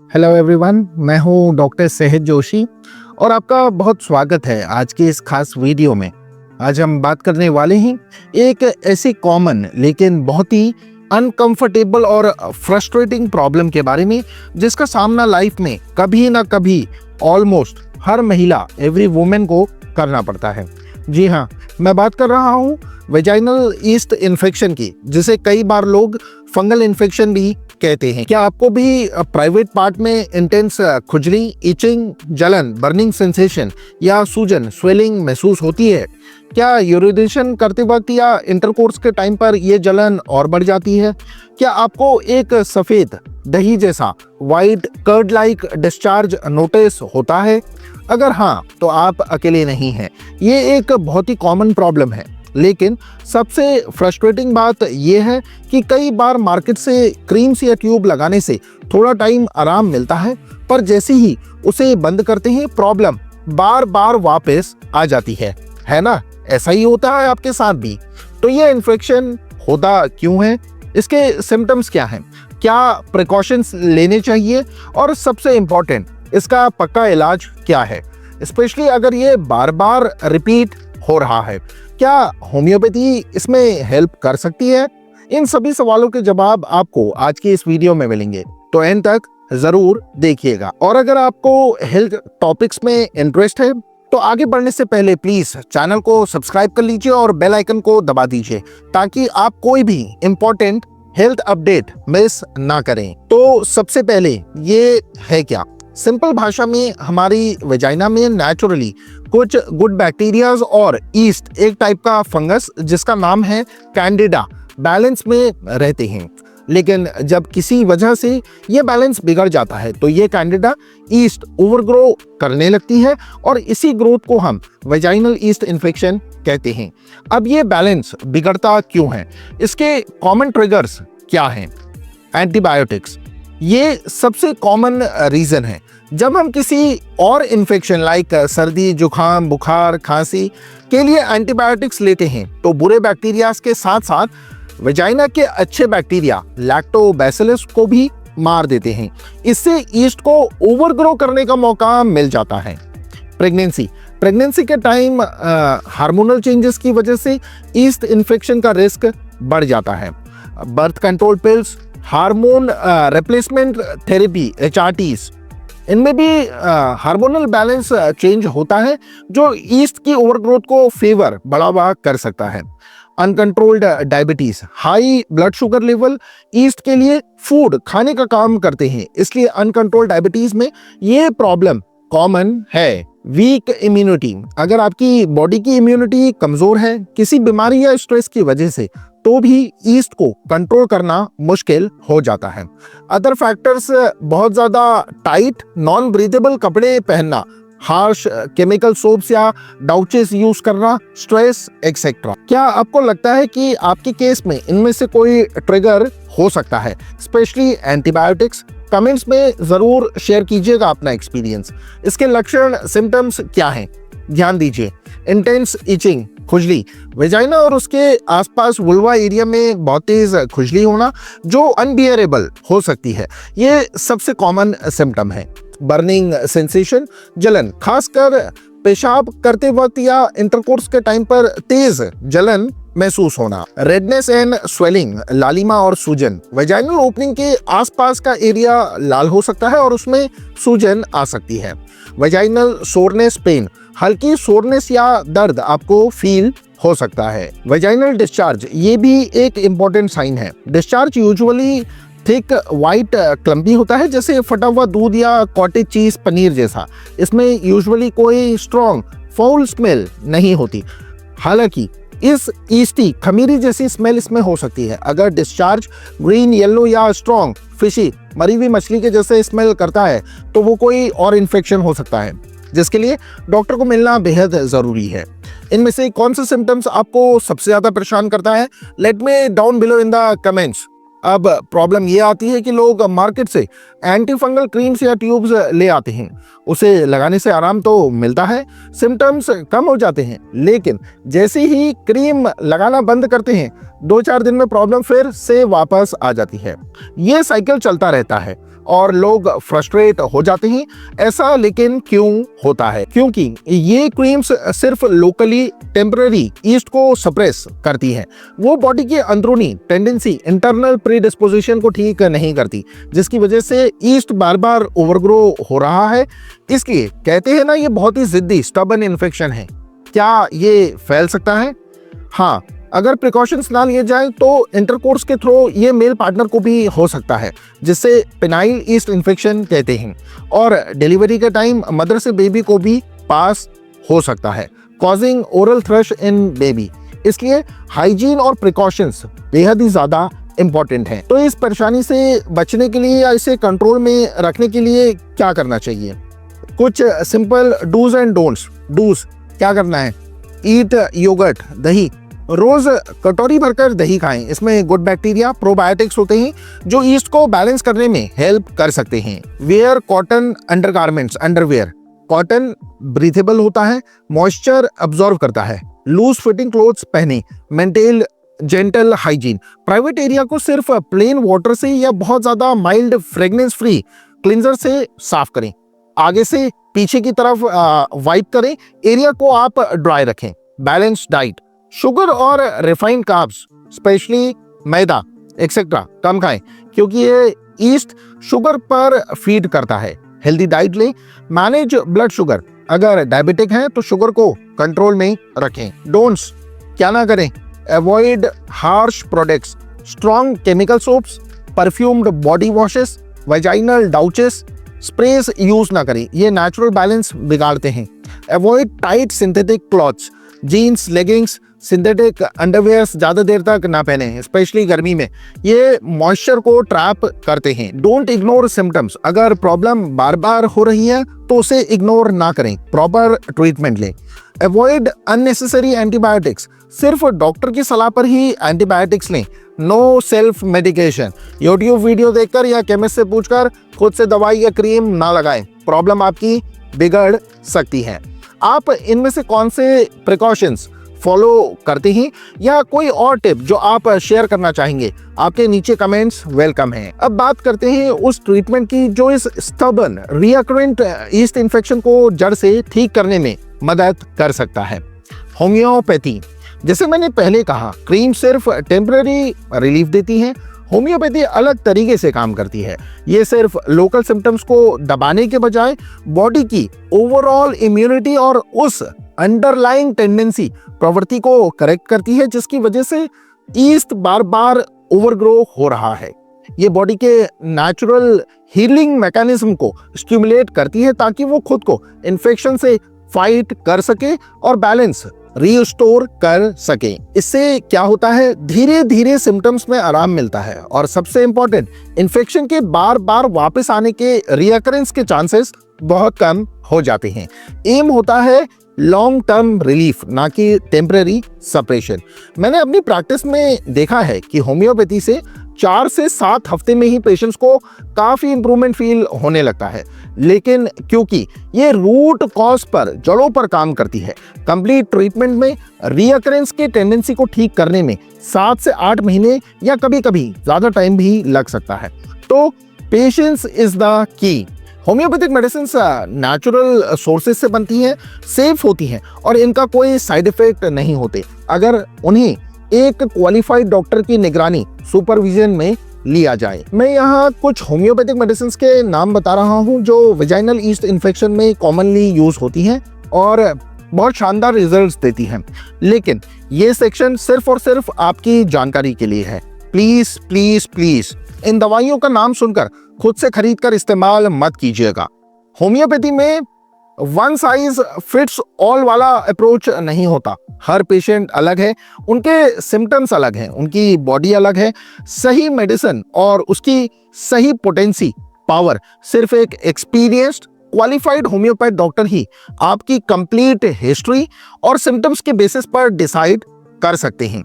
Hello everyone, मैं हूं doctor सेहत जोशी और आपका बहुत स्वागत है आज के इस खास वीडियो में। आज हम बात करने वाले हैं एक ऐसी कॉमन लेकिन बहुत ही अनकंफर्टेबल और फ्रस्ट्रेटिंग प्रॉब्लम के बारे में जिसका सामना लाइफ में कभी ना कभी ऑलमोस्ट हर महिला एवरी वुमेन को करना पड़ता है। जी हाँ, मैं बात कर रहा हूँ वेजाइनल ईस्ट इन्फेक्शन की, जिसे कई बार लोग फंगल इन्फेक्शन भी कहते हैं। क्या आपको भी प्राइवेट पार्ट में इंटेंस खुजली, इचिंग, जलन, बर्निंग सेंसेशन या सूजन, स्वेलिंग महसूस होती है? क्या यूरिनेशन करते वक्त या इंटरकोर्स के टाइम पर यह जलन और बढ़ जाती है? क्या आपको एक सफेद दही जैसा white curd like discharge notice होता है? अगर हाँ, तो आप अकेले नहीं हैं। ये एक बहुत ही कॉमन प्रॉब्लम है, लेकिन सबसे फ्रस्ट्रेटिंग बात यह है कि कई बार मार्केट से क्रीम्स या ट्यूब लगाने से थोड़ा टाइम आराम मिलता है, पर जैसे ही उसे बंद करते हैं प्रॉब्लम बार बार वापस आ जाती है ना? ऐसा ही होता है आपके साथ भी। तो ये इन्फेक्शन होता क्यों है? इसके सिम्टम्स क्या हैं? क्या प्रिकॉशंस लेने चाहिए? और सबसे इम्पोर्टेंट, इसका पक्का इलाज क्या है, स्पेशली अगर ये बार बार रिपीट हो रहा है? क्या होम्योपैथी इसमें हेल्प कर सकती है? इन सभी सवालों के जवाब आपको आज की इस वीडियो में मिलेंगे, तो एंड तक जरूर देखिएगा। और अगर आपको हेल्थ टॉपिक्स में इंटरेस्ट है तो आगे बढ़ने से पहले प्लीज चैनल को सब्सक्राइब कर लीजिए और बेल आइकन को दबा दीजिए, ताकि आप कोई भी इंपॉर्टेंट हेल्थ अपडेट मिस ना करें। तो सबसे पहले ये है क्या? सिंपल भाषा में, हमारी वेजाइना में नेचुरली कुछ गुड बैक्टीरियाज और ईस्ट, एक टाइप का फंगस जिसका नाम है कैंडिडा, बैलेंस में रहते हैं। लेकिन जब किसी वजह से ये बैलेंस बिगड़ जाता है तो ये कैंडिडा ईस्ट ओवरग्रो करने लगती है और इसी ग्रोथ को हम वेजाइनल ईस्ट इन्फेक्शन कहते हैं। अब ये बैलेंस बिगड़ता क्यों है? इसके कॉमन ट्रिगर्स क्या हैं? एंटीबायोटिक्स ये सबसे कॉमन रीजन है। जब हम किसी और इन्फेक्शन लाइक सर्दी, जुकाम, बुखार, खांसी के लिए एंटीबायोटिक्स लेते हैं तो बुरे बैक्टीरियाज के साथ साथ वेजाइना के अच्छे बैक्टीरिया लैक्टोबैसिलस को भी मार देते हैं। इससे ईस्ट को ओवरग्रो करने का मौका मिल जाता है। प्रेगनेंसी के टाइम हार्मोनल चेंजेस की वजह से ईस्ट इन्फेक्शन का रिस्क बढ़ जाता है। Birth control pills, hormone replacement therapy HRTs, इनमें भी हार्मोनल बैलेंस चेंज होता है जो ईस्ट की ओवरग्रोथ को फेवर बढ़ावा कर सकता है। Uncontrolled diabetes, high blood sugar level east के लिए फूड खाने का काम करते हैं, इसलिए अनकंट्रोल्ड डायबिटीज में ये प्रॉब्लम कॉमन है। वीक इम्यूनिटी, अगर आपकी बॉडी की इम्यूनिटी कमजोर है किसी बीमारी या स्ट्रेस की वजह से, तो भी ईस्ट को कंट्रोल करना मुश्किल हो जाता है। अदर फैक्टर्स, बहुत ज्यादा टाइट नॉन ब्रीथेबल कपड़े पहनना, हार्श केमिकल सोप्स या डाउचेस यूज करना, स्ट्रेस एक्सेट्रा। क्या आपको लगता है कि आपके केस में इनमें से कोई ट्रिगर हो सकता है, स्पेशली एंटीबायोटिक्स? कमेंट्स में जरूर शेयर कीजिएगा अपना एक्सपीरियंस। इसके लक्षण, सिम्टम्स क्या हैं? ध्यान दीजिए, इंटेंस इचिंग, खुजली, वेजाइना और उसके आसपास वुल्वा एरिया में बहुत तेज खुजली होना जो अनबियरेबल हो सकती है, ये सबसे कॉमन सिम्टम है। बर्निंग सेंसेशन, जलन, खासकर पेशाब करते वक्त या इंटरकोर्स के टाइम पर तेज जलन महसूस होना। रेडनेस एंड स्वेलिंग, लालिमा और सूजन, वेजाइनल ओपनिंग के आसपास का एरिया लाल हो सकता है और उसमें सूजन आ सकती है। वेजाइनल सोरनेस पेन, हल्की सोरनेस या दर्द आपको फील हो सकता है। वेजाइनल डिस्चार्ज, ये भी एक इंपॉर्टेंट साइन है। Discharge usually thick white clumpy होता है, जैसे फटा हुआ दूध या कॉटेज चीज पनीर जैसा। इसमें यूजुअली कोई स्ट्रॉन्ग फाउल स्मेल नहीं होती, हालांकि इस ईस्टी खमीरी जैसी स्मेल इसमें हो सकती है। अगर डिस्चार्ज ग्रीन, येलो या स्ट्रॉन्ग फिशी, मरी हुई मछली के जैसे स्मेल करता है तो वो कोई और इन्फेक्शन हो सकता है, जिसके लिए डॉक्टर को मिलना बेहद जरूरी है। इनमें से कौन से सिम्टम्स आपको सबसे ज्यादा परेशान करता है? Let me down below in the comments. अब प्रॉब्लम ये आती है कि लोग मार्केट से एंटी फंगल क्रीम्स या ट्यूब्स ले आते हैं, उसे लगाने से आराम तो मिलता है, सिम्टम्स कम हो जाते हैं, लेकिन जैसे ही क्रीम लगाना बंद करते हैं 2-4 दिन में प्रॉब्लम फिर से वापस आ जाती है। ये साइकिल चलता रहता है। और लोग फ्रस्ट्रेट हो जाते हैं। ऐसा लेकिन क्यों होता है? क्योंकि ये क्रीम्स सिर्फ लोकली टेम्पररी ईस्ट को सप्रेस करती है, वो बॉडी के अंदरूनी टेंडेंसी, इंटरनल प्रीडिस्पोजिशन को ठीक नहीं करती, जिसकी वजह से ईस्ट बार बार ओवरग्रो हो रहा है। इसलिए कहते हैं ना, ये बहुत ही जिद्दी स्टबर्न इन्फेक्शन है। क्या ये फैल सकता है? हाँ, अगर प्रिकॉशंस ना लिए जाए तो इंटरकोर्स के थ्रू ये मेल पार्टनर को भी हो सकता है, जिससे पेनाइल ईस्ट इन्फेक्शन कहते हैं। और डिलीवरी के टाइम मदर से बेबी को भी पास हो सकता है, causing oral thrush in baby. इसलिए हाइजीन और प्रिकॉशंस बेहद ही ज़्यादा इम्पॉर्टेंट है। तो इस परेशानी से बचने के लिए या इसे कंट्रोल में रखने के लिए क्या करना चाहिए? कुछ simple dos and don'ts. Dos क्या करना है? ईट योगर्ट, दही, रोज कटोरी भरकर दही खाएं। इसमें गुड बैक्टीरिया, प्रोबायोटिक्स होते हैं जो ईस्ट को बैलेंस करने में हेल्प कर सकते हैं। Where cotton undergarments, underwear. Cotton breathable होता है, मॉइस्चर अब्जॉर्व करता है। लूज फिटिंग क्लोथ्स पहने। Maintain gentle hygiene. Private area को सिर्फ प्लेन वाटर से या बहुत ज्यादा माइल्ड फ्रेग्रेंस फ्री क्लींजर से साफ करें। आगे से पीछे की तरफ वाइप करें। एरिया को आप ड्राई रखें। Balance diet. शुगर और रिफाइंड कार्ब्स, स्पेशली मैदा एक्सेट्रा कम खाएं, क्योंकि ये ईस्ट शुगर पर फीड करता है। हेल्दी डाइट लें। Manage blood sugar. अगर डायबिटिक हैं तो शुगर को कंट्रोल में रखें। डोंट्स क्या ना करें? Avoid harsh products, strong chemical soaps, perfumed body washes, vaginal douches, sprays use ना करें, ये नेचुरल बैलेंस बिगाड़ते हैं। Avoid tight synthetic clothes, jeans, leggings, synthetic underwears ज़्यादा देर तक ना पहने, स्पेशली गर्मी में, ये मॉइस्चर को ट्रैप करते हैं। Don't ignore symptoms. अगर प्रॉब्लम बार बार हो रही है तो उसे इग्नोर ना करें, प्रॉपर ट्रीटमेंट लें। Avoid unnecessary antibiotics. सिर्फ डॉक्टर की सलाह पर ही एंटीबायोटिक्स लें। No self medication. YouTube video देखकर या केमिस्ट से पूछकर खुद से दवाई या क्रीम ना लगाएं, प्रॉब्लम आपकी बिगड़ सकती है। आप इनमें से कौन से प्रिकॉशंस फॉलो करते हैं या कोई और टिप जो आप शेयर करना चाहेंगे, आपके नीचे कमेंट्स वेलकम हैं। अब बात करते हैं उस ट्रीटमेंट की जो इस स्टबर्न रिकरेंट ईस्ट इन्फेक्शन को जड़ से ठीक करने में मदद कर सकता है। होम्योपैथी। जैसे मैंने पहले कहा, क्रीम सिर्फ टेम्पररी रिलीफ देती है, होम्योपैथी अलग तरीके से काम करती है। ये सिर्फ लोकल सिम्टम्स को दबाने के बजाय बॉडी की ओवरऑल इम्यूनिटी और उस अंडरलाइंग टेंडेंसी, प्रवृत्ति को करेक्ट करती है, जिसकी वजह से ईस्ट बार बार ओवरग्रो हो रहा है। ये बॉडी के नेचुरल हीलिंग मैकेनिज्म को स्टिमुलेट करती है ताकि वो खुद को इन्फेक्शन से फाइट कर सके और बैलेंस रीस्टोर कर सके। इससे क्या होता है, धीरे धीरे सिम्टम्स में आराम मिलता है और सबसे इंपॉर्टेंट, इन्फेक्शन के बार बार वापस आने के रिकरेंस के चांसेस बहुत कम हो जाते हैं। एम होता है लॉन्ग टर्म रिलीफ, ना कि टेम्पररी सप्रेशन। मैंने अपनी प्रैक्टिस में देखा है कि होम्योपैथी से 4 से 7 हफ्ते में ही पेशेंट्स को काफ़ी इंप्रूवमेंट फील होने लगता है। लेकिन क्योंकि ये रूट कॉज पर, जड़ों पर काम करती है, कंप्लीट ट्रीटमेंट में रिकरेंस के टेंडेंसी को ठीक करने में 7 से 8 महीने या कभी कभी ज़्यादा टाइम भी लग सकता है। तो patience is the key. Homeopathic medicine natural sources से बनती हैं, सेफ होती हैं और इनका कोई साइड इफेक्ट नहीं होते अगर उन्हें एक क्वालिफाइड डॉक्टर की निगरानी, सुपरविजन में लिया जाए। मैं यहाँ कुछ होम्योपैथिक मेडिसिन के नाम बता रहा हूँ जो वेजाइनल ईस्ट इन्फेक्शन में कॉमनली यूज होती हैं और बहुत शानदार रिजल्ट्स देती हैं। लेकिन ये सेक्शन सिर्फ और सिर्फ आपकी जानकारी के लिए है। प्लीज प्लीज प्लीज इन दवाइयों का नाम सुनकर खुद से खरीद कर इस्तेमाल मत कीजिएगा। होम्योपैथी में वन साइज फिट्स ऑल वाला अप्रोच नहीं होता। हर पेशेंट अलग है, उनके सिम्टम्स अलग हैं, उनकी बॉडी अलग है। सही मेडिसिन और उसकी सही पोटेंसी, पावर सिर्फ एक एक्सपीरियंस्ड क्वालिफाइड होम्योपैथ डॉक्टर ही आपकी कंप्लीट हिस्ट्री और सिम्टम्स के बेसिस पर डिसाइड कर सकते हैं।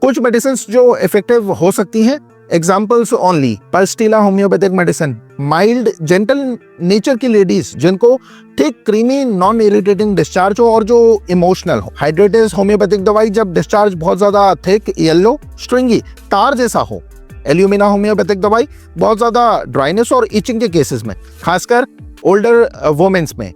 कुछ मेडिसिन जो इफेक्टिव हो सकती हैं, examples only. Pulsatilla homeopathic medicine mild gentle nature की लेडीज जिनको ठीक क्रीमी नॉन इरिटेटिंग डिस्चार्ज हो और जो इमोशनल हो। हाइड्रेटिस होम्योपैथिक दवाई जब डिस्चार्ज बहुत ज्यादा थिक, येलो, स्ट्रिंगी, तार जैसा हो। एल्यूमिना होम्योपैथिक दवाई बहुत ज़्यादा ड्राइनेस और इचिंग के केसेस में, खासकर ओल्डर वोमेन्स में।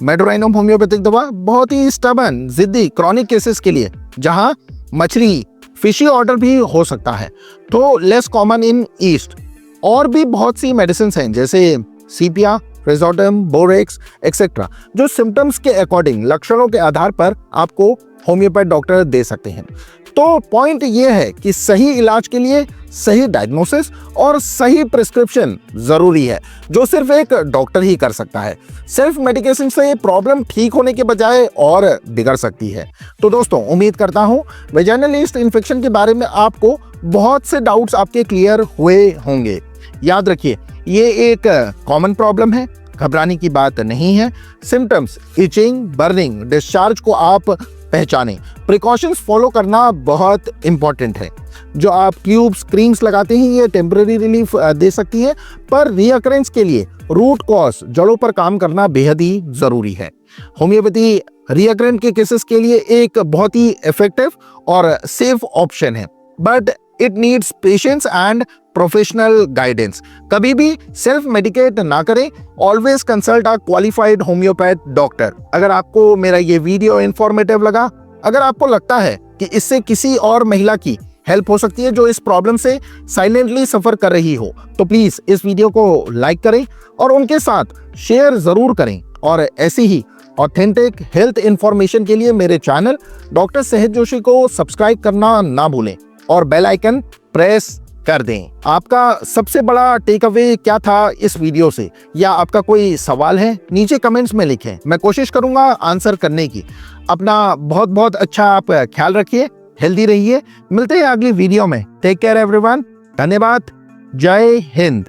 मेडोराइनम होम्योपैथिक दवा बहुत ही स्टबन, जिद्दी क्रॉनिक केसेस के लिए, जहां मछली फिशी ऑर्डर भी हो सकता है, तो लेस कॉमन इन ईस्ट। और भी बहुत सी मेडिसिन हैं जैसे सीपिया, रेजोडम, बोरेक्स एक्सेट्रा, जो सिम्टम्स के अकॉर्डिंग, लक्षणों के आधार पर आपको होम्योपैथ डॉक्टर दे सकते हैं। तो पॉइंट ये है कि सही इलाज के लिए सही डायग्नोसिस और सही प्रिस्क्रिप्शन जरूरी है, जो सिर्फ एक डॉक्टर ही कर सकता है। सेल्फ मेडिकेशन से प्रॉब्लम ठीक होने के बजाय और बिगड़ सकती है। तो दोस्तों, उम्मीद करता हूं वेजाइनल ईस्ट इन्फेक्शन के बारे में आपको बहुत से डाउट्स आपके क्लियर हुए होंगे। याद रखिए, ये एक कॉमन प्रॉब्लम है, घबराने की बात नहीं है। सिम्टम्स इचिंग, बर्निंग, डिस्चार्ज को आप पहचानें। प्रिकॉशंस फॉलो करना बहुत इंपॉर्टेंट है। जो आप ट्यूब्स, क्रीम्स लगाते हैं, ये टेम्पररी रिलीफ दे सकती है, पर रीअकरेंस के लिए रूट कॉज, जड़ों पर काम करना बेहद ही जरूरी है। होम्योपैथी रीअकरेंट के केसेस के लिए एक बहुत ही इफेक्टिव और सेफ ऑप्शन है, but it needs patience and professional guidance. कभी भी सेल्फ मेडिकेट ना करें, always consult a qualified homeopath doctor. अगर आपको मेरा ये वीडियो इंफॉर्मेटिव लगा, अगर आपको लगता है कि इससे किसी और महिला की हेल्प हो सकती है जो इस प्रॉब्लम से साइलेंटली सफर कर रही हो, तो प्लीज इस वीडियो को लाइक करें और उनके साथ शेयर जरूर करें। और ऐसी ही ऑथेंटिक हेल्थ इंफॉर्मेशन के लिए मेरे चैनल डॉक्टर सेहत जोशी को सब्सक्राइब करना ना भूलें और बेल आइकन प्रेस कर दें। आपका सबसे बड़ा टेक अवे क्या था इस वीडियो से, या आपका कोई सवाल है, नीचे कमेंट्स में लिखें। मैं कोशिश करूंगा आंसर करने की। अपना बहुत बहुत अच्छा आप ख्याल रखिए, हेल्दी रहिए। मिलते हैं अगली वीडियो में। Take care everyone. धन्यवाद। जय हिंद।